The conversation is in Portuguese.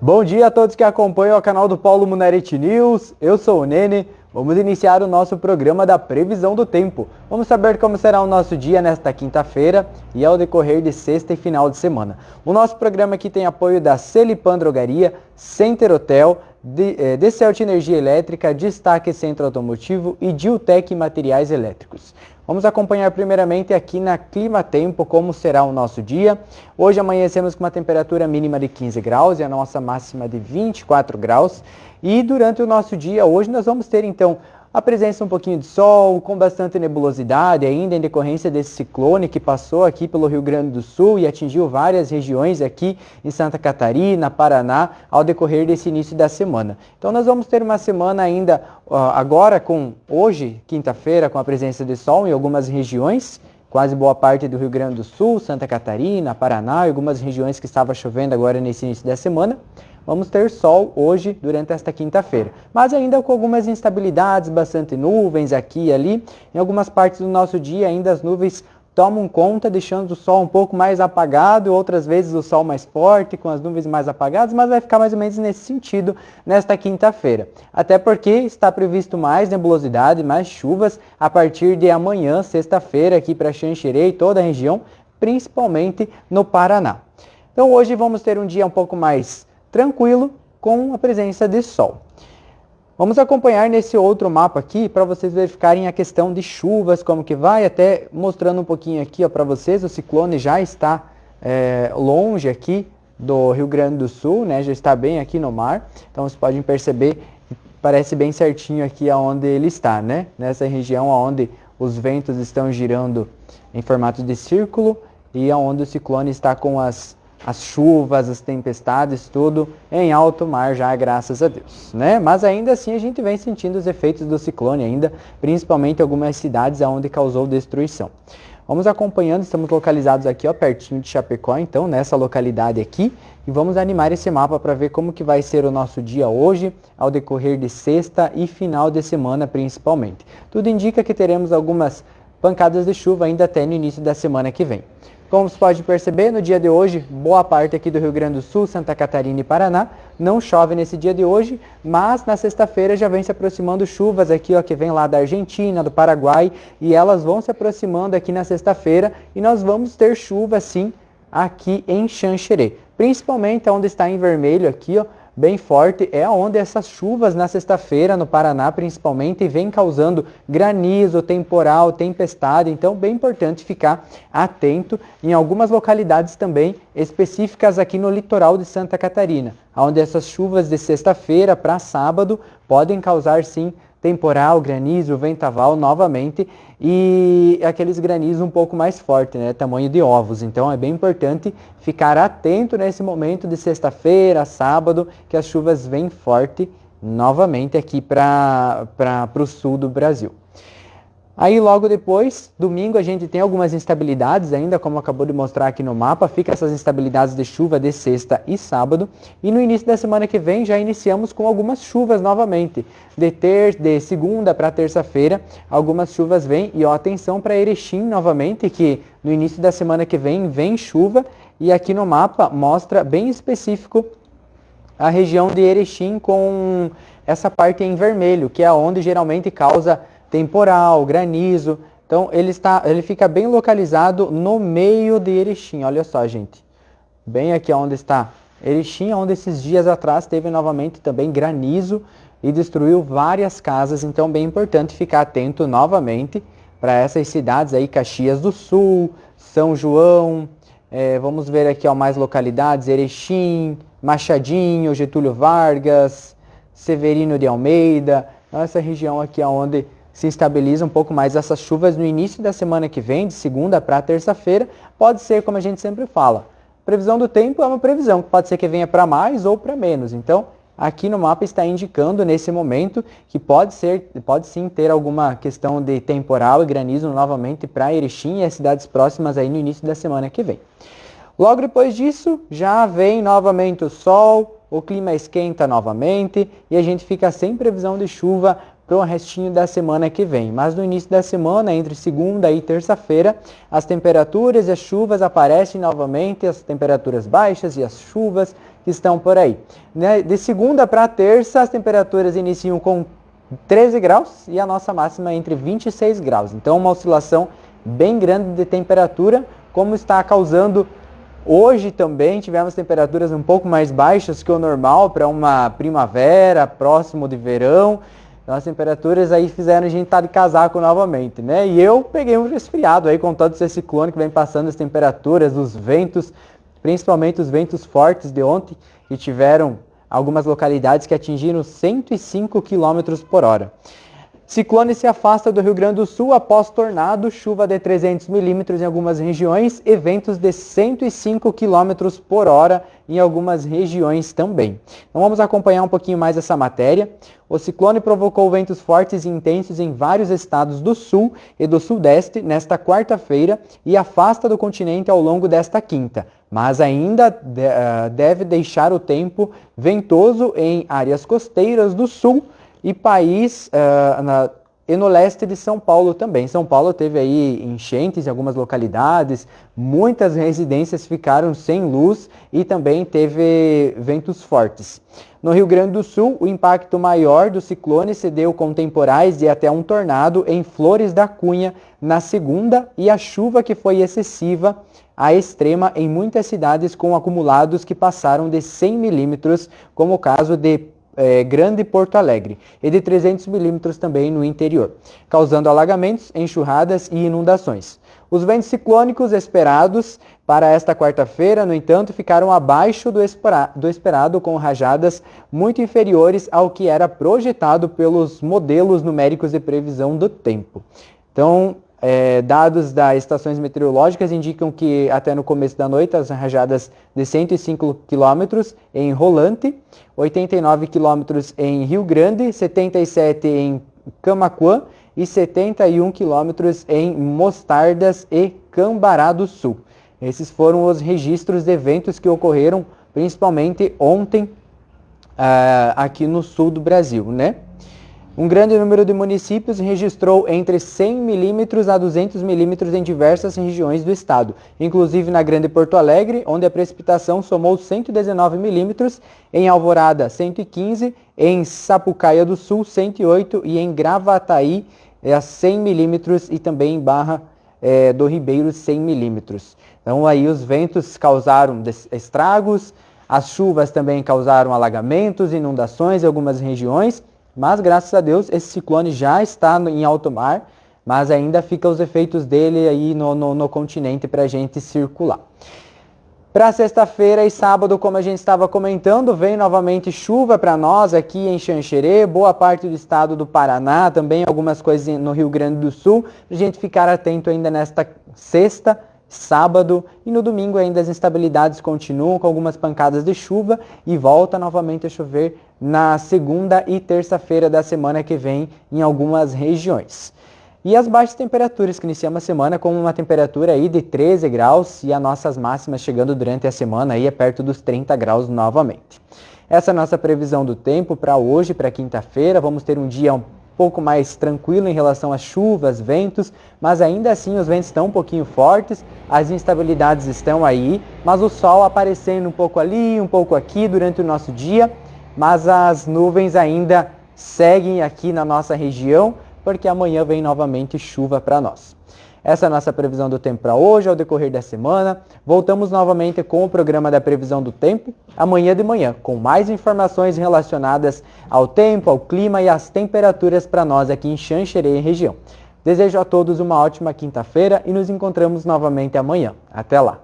Bom dia a todos que acompanham o canal do Paulo Munarete News. Eu sou o Nene. Vamos iniciar o nosso programa da previsão do tempo. Vamos saber como será o nosso dia nesta quinta-feira e ao decorrer de sexta e final de semana. O nosso programa aqui tem apoio da Celipan Drogaria, Center Hotel, Decelt Energia Elétrica, Destaque Centro Automotivo e Diltec Materiais Elétricos. Vamos acompanhar primeiramente aqui na Clima Tempo como será o nosso dia. Hoje amanhecemos com uma temperatura mínima de 15 graus e a nossa máxima de 24 graus. E durante o nosso dia hoje nós vamos ter então a presença um pouquinho de sol, com bastante nebulosidade ainda em decorrência desse ciclone que passou aqui pelo Rio Grande do Sul e atingiu várias regiões aqui em Santa Catarina, Paraná, ao decorrer desse início da semana. Então nós vamos ter uma semana ainda agora com hoje, quinta-feira, com a presença de sol em algumas regiões, quase boa parte do Rio Grande do Sul, Santa Catarina, Paraná e algumas regiões que estava chovendo agora nesse início da semana. Vamos ter sol hoje durante esta quinta-feira, mas ainda com algumas instabilidades, bastante nuvens aqui e ali. Em algumas partes do nosso dia ainda as nuvens tomam conta, deixando o sol um pouco mais apagado, outras vezes o sol mais forte, com as nuvens mais apagadas, mas vai ficar mais ou menos nesse sentido nesta quinta-feira. Até porque está previsto mais nebulosidade, mais chuvas a partir de amanhã, sexta-feira, aqui para Xanxerê e toda a região, principalmente no Paraná. Então hoje vamos ter um dia um pouco mais tranquilo, com a presença de sol. Vamos acompanhar nesse outro mapa aqui para vocês verificarem a questão de chuvas, como que vai, até mostrando um pouquinho aqui para vocês, o ciclone já está longe aqui do Rio Grande do Sul, né? Já está bem aqui no mar, então vocês podem perceber, parece bem certinho aqui aonde ele está, né? Nessa região onde os ventos estão girando em formato de círculo e aonde o ciclone está com as chuvas, as tempestades, tudo em alto mar já, graças a Deus, né? Mas ainda assim a gente vem sentindo os efeitos do ciclone ainda, principalmente em algumas cidades onde causou destruição. Vamos acompanhando, estamos localizados aqui, ó, pertinho de Chapecó, então, nessa localidade aqui, e vamos animar esse mapa para ver como que vai ser o nosso dia hoje, ao decorrer de sexta e final de semana, principalmente. Tudo indica que teremos algumas pancadas de chuva ainda até no início da semana que vem. Como você pode perceber, no dia de hoje, boa parte aqui do Rio Grande do Sul, Santa Catarina e Paraná, não chove nesse dia de hoje, mas na sexta-feira já vem se aproximando chuvas aqui, ó, que vem lá da Argentina, do Paraguai, e elas vão se aproximando aqui na sexta-feira, e nós vamos ter chuva, sim, aqui em Xanxerê. Principalmente onde está em vermelho aqui, ó, bem forte, é onde essas chuvas na sexta-feira, no Paraná principalmente, vem causando granizo, temporal, tempestade, então bem importante ficar atento em algumas localidades também específicas aqui no litoral de Santa Catarina, onde essas chuvas de sexta-feira para sábado podem causar sim temporal, granizo, vendaval novamente e aqueles granizos um pouco mais fortes, né, tamanho de ovos. Então é bem importante ficar atento nesse momento de sexta-feira, sábado, que as chuvas vêm forte novamente aqui para o sul do Brasil. Aí logo depois, domingo, a gente tem algumas instabilidades ainda, como acabou de mostrar aqui no mapa, fica essas instabilidades de chuva de sexta e sábado, e no início da semana que vem já iniciamos com algumas chuvas novamente, de segunda para terça-feira, algumas chuvas vêm, e ó, atenção para Erechim novamente, que no início da semana que vem chuva, e aqui no mapa mostra bem específico a região de Erechim com essa parte em vermelho, que é onde geralmente causa temporal, granizo. Então ele fica bem localizado no meio de Erechim. Olha só, gente. Bem aqui onde está Erechim, onde esses dias atrás teve novamente também granizo e destruiu várias casas. Então bem importante ficar atento novamente para essas cidades aí, Caxias do Sul, São João. Vamos ver aqui ó, mais localidades, Erechim, Machadinho, Getúlio Vargas, Severino de Almeida. Então, essa região aqui é onde se estabiliza um pouco mais essas chuvas no início da semana que vem, de segunda para terça-feira. Pode ser, como a gente sempre fala, previsão do tempo é uma previsão, que pode ser que venha para mais ou para menos. Então, aqui no mapa está indicando nesse momento que pode sim ter alguma questão de temporal e granizo novamente para Erechim e as cidades próximas aí no início da semana que vem. Logo depois disso, já vem novamente o sol, o clima esquenta novamente e a gente fica sem previsão de chuva para o restinho da semana que vem. Mas no início da semana, entre segunda e terça-feira, as temperaturas e as chuvas aparecem novamente, as temperaturas baixas e as chuvas, que estão por aí. De segunda para terça, as temperaturas iniciam com 13 graus e a nossa máxima é entre 26 graus. Então, uma oscilação bem grande de temperatura, como está causando hoje também. Tivemos temperaturas um pouco mais baixas que o normal para uma primavera, próximo de verão. Então, as temperaturas aí fizeram a gente estar de casaco novamente, né? E eu peguei um resfriado aí com todo esse ciclone que vem passando, as temperaturas, os ventos, principalmente os ventos fortes de ontem, que tiveram algumas localidades que atingiram 105 km por hora. Ciclone se afasta do Rio Grande do Sul após tornado, chuva de 300 milímetros em algumas regiões e ventos de 105 km por hora em algumas regiões também. Então vamos acompanhar um pouquinho mais essa matéria. O ciclone provocou ventos fortes e intensos em vários estados do sul e do sudeste nesta quarta-feira e afasta do continente ao longo desta quinta, mas ainda deve deixar o tempo ventoso em áreas costeiras do sul e país e no leste de São Paulo também. São Paulo teve aí enchentes em algumas localidades, muitas residências ficaram sem luz e também teve ventos fortes. No Rio Grande do Sul, o impacto maior do ciclone se deu com temporais e até um tornado em Flores da Cunha na segunda e a chuva que foi excessiva à extrema em muitas cidades com acumulados que passaram de 100 milímetros, como o caso de Grande Porto Alegre, e de 300 milímetros também no interior, causando alagamentos, enxurradas e inundações. Os ventos ciclônicos esperados para esta quarta-feira, no entanto, ficaram abaixo do esperado, com rajadas muito inferiores ao que era projetado pelos modelos numéricos de previsão do tempo. Então, dados das estações meteorológicas indicam que até no começo da noite as rajadas de 105 km em Rolante, 89 km em Rio Grande, 77 em Camaquã e 71 km em Mostardas e Cambará do Sul. Esses foram os registros de eventos que ocorreram principalmente ontem aqui no sul do Brasil, né? Um grande número de municípios registrou entre 100 milímetros a 200 milímetros em diversas regiões do estado, inclusive na Grande Porto Alegre, onde a precipitação somou 119 milímetros, em Alvorada 115, em Sapucaia do Sul 108 e em Gravataí 100 milímetros e também em Barra do Ribeiro 100 milímetros. Então aí os ventos causaram estragos, as chuvas também causaram alagamentos, inundações em algumas regiões. Mas, graças a Deus, esse ciclone já está em alto mar, mas ainda ficam os efeitos dele aí no continente para a gente circular. Para sexta-feira e sábado, como a gente estava comentando, vem novamente chuva para nós aqui em Xanxerê, boa parte do estado do Paraná, também algumas coisas no Rio Grande do Sul, para a gente ficar atento ainda nesta sexta, sábado e no domingo ainda as instabilidades continuam com algumas pancadas de chuva e volta novamente a chover na segunda e terça-feira da semana que vem em algumas regiões. E as baixas temperaturas que iniciamos a semana com uma temperatura aí de 13 graus e as nossas máximas chegando durante a semana aí perto dos 30 graus novamente. Essa é a nossa previsão do tempo para hoje, para quinta-feira. Vamos ter um dia um pouco mais tranquilo em relação às chuvas, ventos, mas ainda assim os ventos estão um pouquinho fortes, as instabilidades estão aí, mas o sol aparecendo um pouco ali, um pouco aqui durante o nosso dia, mas as nuvens ainda seguem aqui na nossa região, porque amanhã vem novamente chuva para nós. Essa é a nossa previsão do tempo para hoje, ao decorrer da semana. Voltamos novamente com o programa da previsão do tempo, amanhã de manhã, com mais informações relacionadas ao tempo, ao clima e às temperaturas para nós aqui em Xanxerê e região. Desejo a todos uma ótima quinta-feira e nos encontramos novamente amanhã. Até lá!